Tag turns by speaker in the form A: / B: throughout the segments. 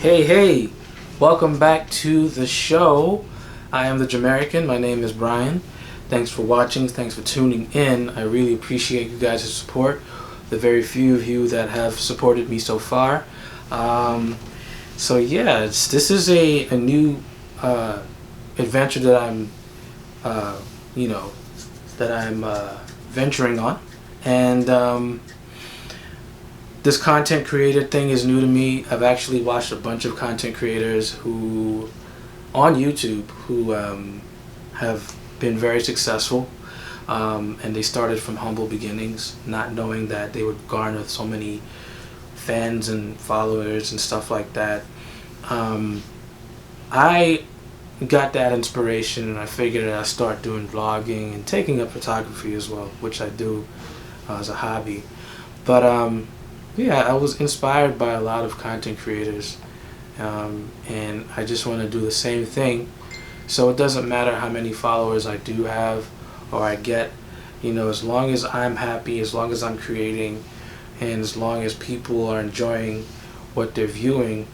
A: Hey, welcome back to the show. I am the Jamerican. My name is Brian. Thanks for watching. Thanks for tuning in. I really appreciate you guys' support. The very few of you that have supported me so far. This is a new adventure that I'm venturing on, and this content creator thing is new to me. I've actually watched a bunch of content creators who, on YouTube, who have been very successful, and they started from humble beginnings, not knowing that they would garner so many fans and followers and stuff like that. I got that inspiration, and I figured I'd start doing vlogging and taking up photography as well, which I do as a hobby. But I was inspired by a lot of content creators, and I just want to do the same thing. So it doesn't matter how many followers I do have or I get, as long as I'm happy, as long as I'm creating, and as long as people are enjoying what they're viewing,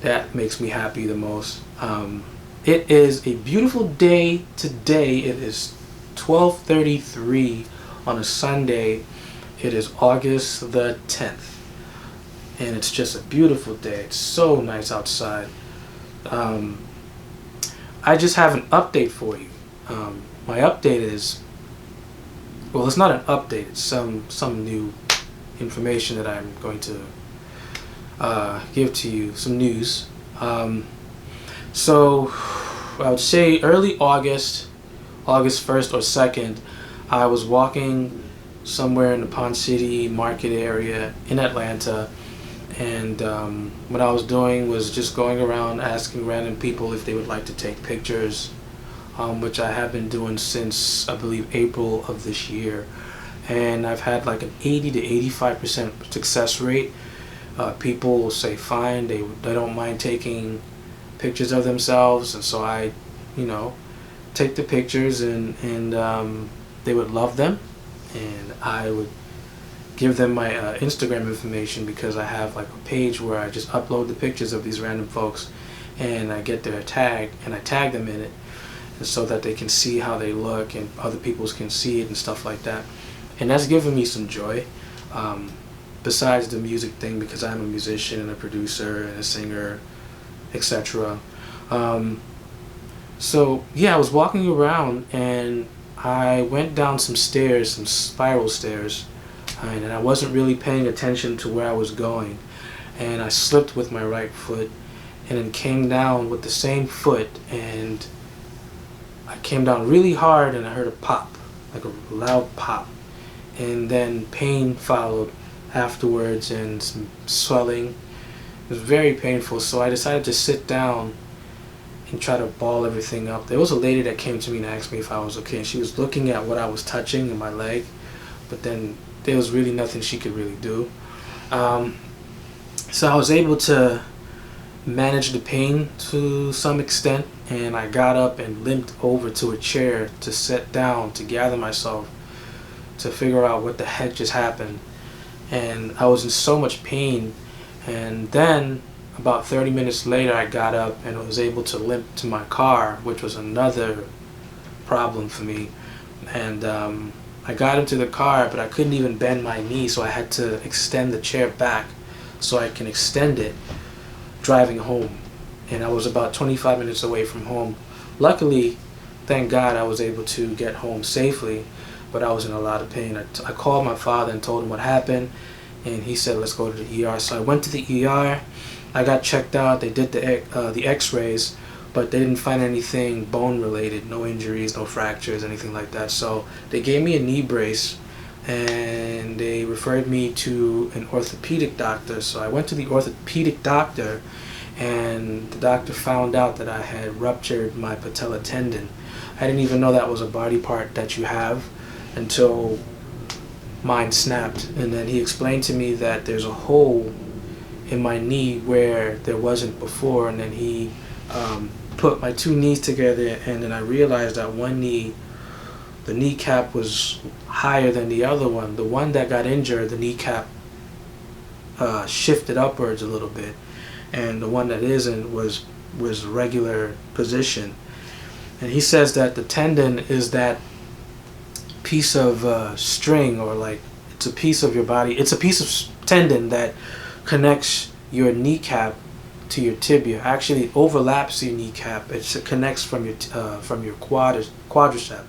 A: that makes me happy the most. It is a beautiful day today. It is 12:33 on a Sunday. It is August the 10th. And it's just a beautiful day. It's so nice outside. I just have an update for you. My update is, well, it's not an update. It's some new information that I'm going to give to you. Some news. So I would say early August 1st or 2nd, I was walking somewhere in the Pond City market area in Atlanta. And what I was doing was just going around asking random people if they would like to take pictures, which I have been doing since, I believe, April of this year. And I've had like an 80 to 85% success rate. People will say fine, they don't mind taking pictures of themselves, and so I, take the pictures, and they would love them, and I would give them my Instagram information, because I have like a page where I just upload the pictures of these random folks, and I get their tag and I tag them in it, and so that they can see how they look and other people can see it and stuff like that. And that's given me some joy, besides the music thing, because I'm a musician and a producer and a singer, etc. I was walking around and I went down some stairs, some spiral stairs, and I wasn't really paying attention to where I was going, and I slipped with my right foot and then came down with the same foot, and I came down really hard, and I heard a pop, like a loud pop, and then pain followed afterwards and some swelling. It was very painful, so I decided to sit down and try to ball everything up. There was a lady that came to me and asked me if I was okay, and she was looking at what I was touching in my leg, but then there was really nothing she could really do. So I was able to manage the pain to some extent, and I got up and limped over to a chair to sit down, to gather myself, to figure out what the heck just happened. And I was in so much pain, and then about 30 minutes later I got up and was able to limp to my car, which was another problem for me. And I got into the car, but I couldn't even bend my knee, so I had to extend the chair back so I can extend it driving home. And I was about 25 minutes away from home. Luckily, thank God, I was able to get home safely, but I was in a lot of pain. I called my father and told him what happened, and he said, let's go to the ER. So I went to the ER. I got checked out. They did the x-rays, but they didn't find anything bone related, no injuries, no fractures, anything like that. So they gave me a knee brace, and they referred me to an orthopedic doctor. So I went to the orthopedic doctor, and the doctor found out that I had ruptured my patellar tendon. I didn't even know that was a body part that you have until mine snapped. And then he explained to me that there's a hole in my knee where there wasn't before, and then he put my two knees together, and then I realized that one knee, the kneecap was higher than the other one. The one that got injured, the kneecap shifted upwards a little bit, and the one that isn't was regular position. And he says that the tendon is that piece of string, or like it's a piece of your body. It's a piece of tendon that connects your kneecap to your tibia. Actually, it overlaps your kneecap. It connects from your quadricep,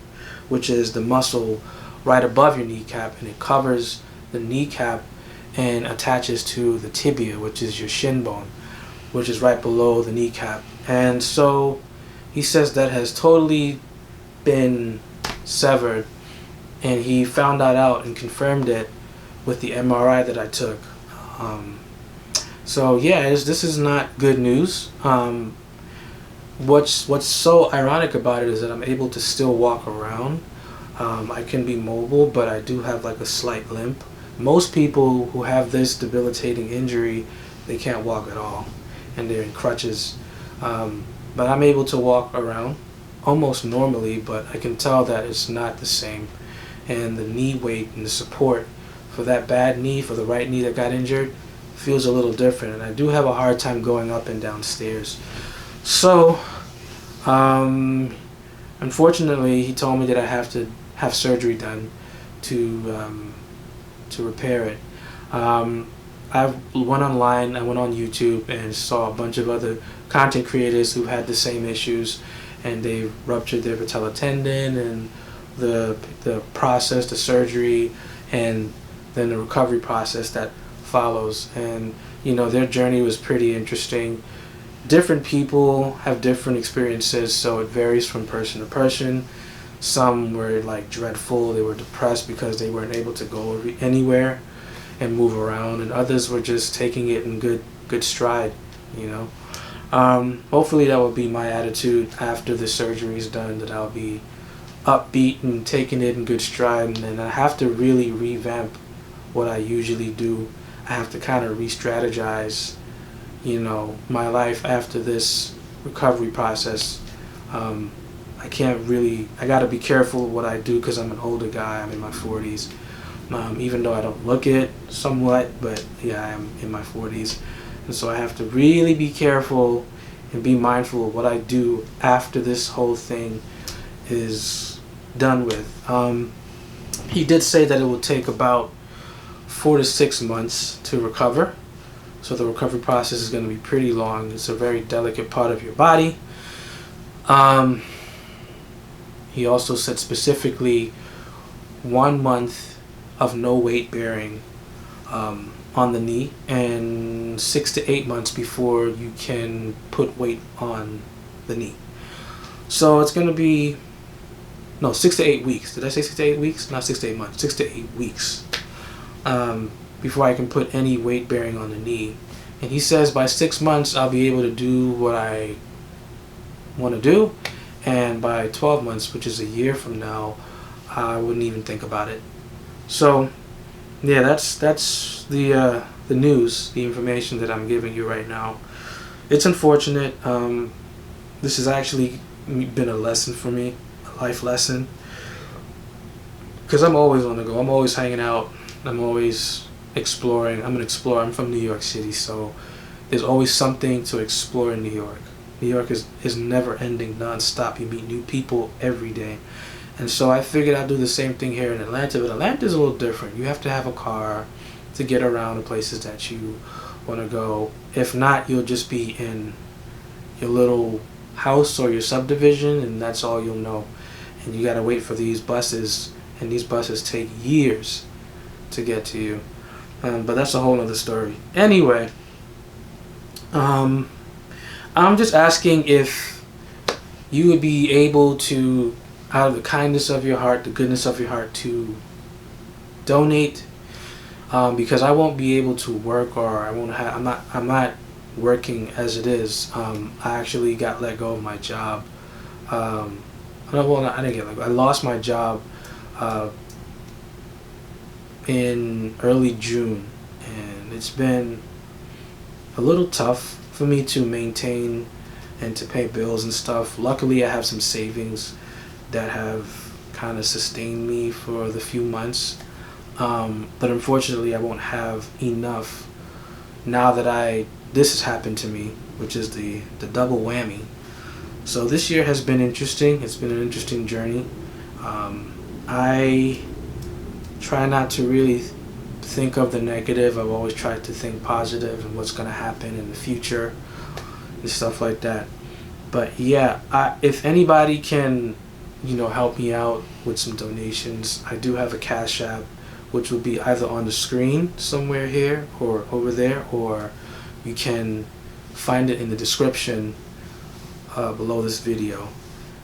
A: which is the muscle right above your kneecap, and it covers the kneecap and attaches to the tibia, which is your shin bone, which is right below the kneecap. And so he says that has totally been severed, and he found that out and confirmed it with the MRI that I took. So yeah, this is not good news. What's so ironic about it is that I'm able to still walk around. I can be mobile, but I do have like a slight limp. Most people who have this debilitating injury, they can't walk at all, and they're in crutches. But I'm able to walk around almost normally, but I can tell that it's not the same. And the knee weight and the support for that bad knee, for the right knee that got injured, feels a little different. And I do have a hard time going up and down stairs. So, unfortunately, he told me that I have to have surgery done to repair it. I went online, I went on YouTube and saw a bunch of other content creators who had the same issues, and they ruptured their patellar tendon, and the process, the surgery, and then the recovery process that follows. And you know, their journey was pretty interesting. Different people have different experiences, so it varies from person to person. Some were like dreadful, they were depressed because they weren't able to go anywhere and move around, and others were just taking it in good stride, you know. Hopefully that will be my attitude after the surgery is done, that I'll be upbeat and taking it in good stride. And then I have to really revamp what I usually do. I have to kind of re-strategize, you know, my life after this recovery process. I gotta be careful what I do because I'm an older guy. I'm in my 40s. Even though I don't look it somewhat, but yeah, I am in my 40s. And so I have to really be careful and be mindful of what I do after this whole thing is done with. He did say that it will take about 4 to 6 months to recover. So the recovery process is going to be pretty long. It's a very delicate part of your body. He also said specifically 1 month of no weight bearing on the knee, and 6 to 8 months before you can put weight on the knee. So it's going to be 6 to 8 weeks. Did I say 6 to 8 weeks? Not 6 to 8 months. 6 to 8 weeks before I can put any weight bearing on the knee. And he says by 6 months I'll be able to do what I want to do, and by 12 months, which is a year from now, I wouldn't even think about it. So yeah, that's the news, the information that I'm giving you right now. It's unfortunate. This has actually been a lesson for me, a life lesson, because I'm always on the go. I'm always hanging out. I'm always exploring. I'm an explorer. I'm from New York City, so there's always something to explore in New York. New York is never ending, non-stop. You meet new people every day. And so I figured I'd do the same thing here in Atlanta, but Atlanta's a little different. You have to have a car to get around the places that you want to go. If not, you'll just be in your little house or your subdivision, and that's all you'll know. And you gotta wait for these buses, and these buses take years to get to you. But that's a whole other story. Anyway, I'm just asking if you would be able to, out of the kindness of your heart, the goodness of your heart, to donate, because I won't be able to work, or I'm not working as it is. I actually got let go of my job. I didn't get let go. I lost my job in early June, and it's been a little tough for me to maintain and to pay bills and stuff. Luckily, I have some savings that have kind of sustained me for the few months, but unfortunately I won't have enough now that I this has happened to me, which is the double whammy. So this year has been interesting. It's been an interesting journey. I try not to really think of the negative. I've always tried to think positive and what's going to happen in the future and stuff like that. But yeah, if anybody can, help me out with some donations, I do have a Cashapp, which will be either on the screen somewhere here or over there, or you can find it in the description below this video.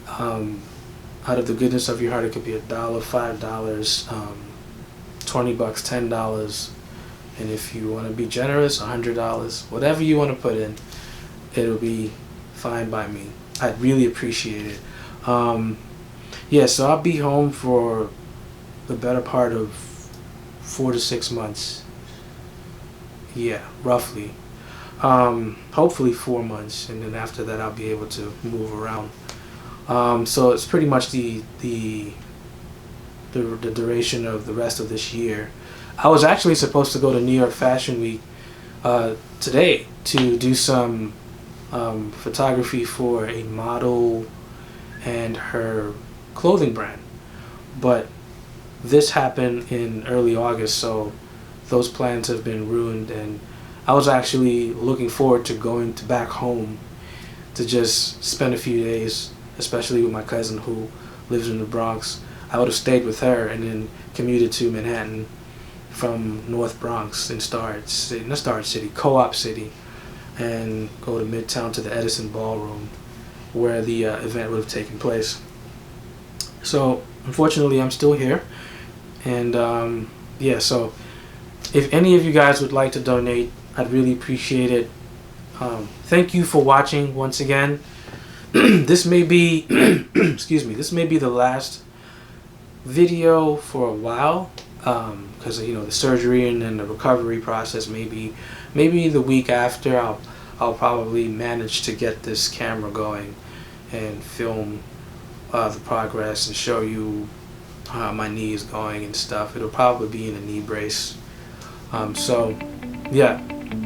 A: Out of the goodness of your heart, it could be $1, $5, $20, $10, and if you want to be generous, $100, whatever you want to put in, it'll be fine by me. I'd really appreciate it. Yeah, so I'll be home for the better part of 4 to 6 months. Yeah, roughly. Hopefully 4 months, and then after that I'll be able to move around. So it's pretty much the duration of the rest of this year. I was actually supposed to go to New York Fashion Week today to do some photography for a model and her clothing brand, but this happened in early August, so those plans have been ruined, and I was actually looking forward to going back home to just spend a few days, especially with my cousin who lives in the Bronx. I would have stayed with her and then commuted to Manhattan from North Bronx in Co-op City, and go to Midtown to the Edison Ballroom where the event would have taken place. So unfortunately I'm still here, and yeah, so if any of you guys would like to donate, I'd really appreciate it. Thank you for watching once again. This may be excuse me, this may be the last video for a while, because the surgery and then the recovery process. Maybe the week after I'll probably manage to get this camera going and film the progress and show you how my knee is going and stuff. It'll probably be in a knee brace. So yeah,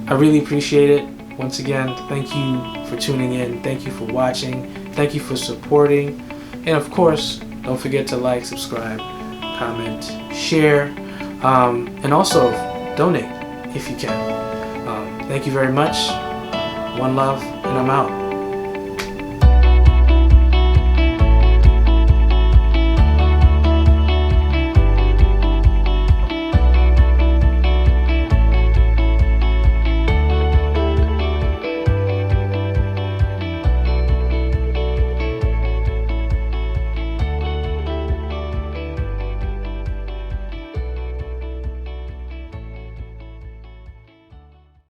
A: I really appreciate it. Once again, thank you for tuning in, thank you for watching, thank you for supporting, and of course don't forget to like, subscribe, comment, share, and also donate if you can. Thank you very much. One love, and I'm out.